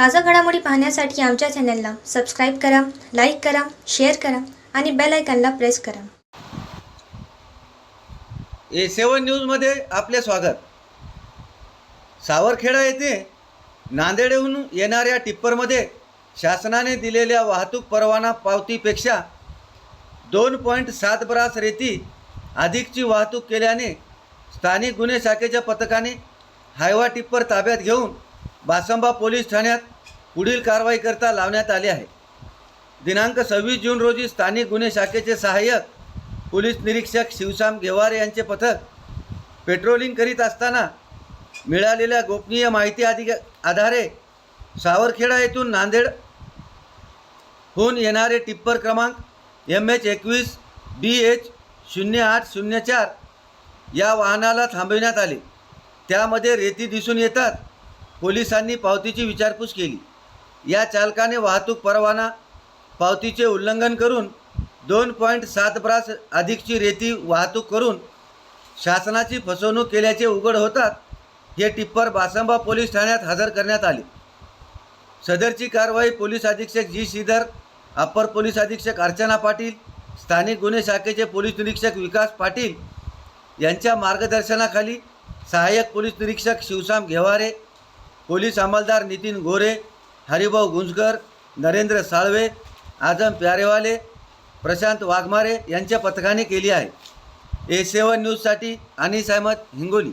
ताज़ा घडामोडी पाहण्यासाठी आमच्या चॅनलला सबस्क्राईब करा, लाईक करा, शेअर करा आणि बेल आयकॉनला प्रेस करा. A7 न्यूजमध्ये आपले स्वागत. सावरखेडा येथे नांदेडहून येणाऱ्या टिप्परमध्ये शासनाने दिलेल्या वाहतूक परवाना पावतीपेक्षा 2.7 ब्रास रेती अधिकची वाहतूक केल्याने स्थानिक गुन्हे शाखेच्या पथकाने हायवा टिप्पर ताब्यात घेऊन बासंबा पोलीस ठाण्यात पुढील कारवाईकरता लावण्यात आले आहे. दिनांक 26 जून रोजी स्थानिक गुन्हे शाखेचे सहाय्यक पोलीस निरीक्षक शिवशाम घेवारे यांचे पथक पेट्रोलिंग करीत असताना मिळालेल्या गोपनीय माहिती आधारे सावरखेडा येथून नांदेडहून येणारे टिप्पर क्रमांक MH21 BH 0804 या वाहनाला थांबविण्यात आले. त्यामध्ये रेती दिसून येतात पोलिसांनी पावतीची विचारपूस केली. या चालकाने वाहतूक परवाना पावतीचे उल्लंघन करून 2.7 ब्रास अधिकची रेती वाहतूक करून शासनाची फसवणूक केल्याचे उघड होतात हे टिप्पर बासंबा पोलीस ठाण्यात हजर करण्यात आले. सदरची कारवाई पोलीस अधीक्षक जी श्रीधर, अप्पर पोलीस अधीक्षक अर्चना पाटील, स्थानिक गुन्हे शाखेचे पोलीस निरीक्षक विकास पाटील यांच्या मार्गदर्शनाखाली सहाय्यक पोलीस निरीक्षक शिवशाम घेवारे, पोलीस अंमलदार नितीन गोरे, हरिभाऊ गुंजकर, नरेंद्र साळवे, आजम प्यारेवाले, प्रशांत वाघमारे यांच्या पथकाने केली आहे. A7 न्यूजसाठी अनीस अहमद, हिंगोली.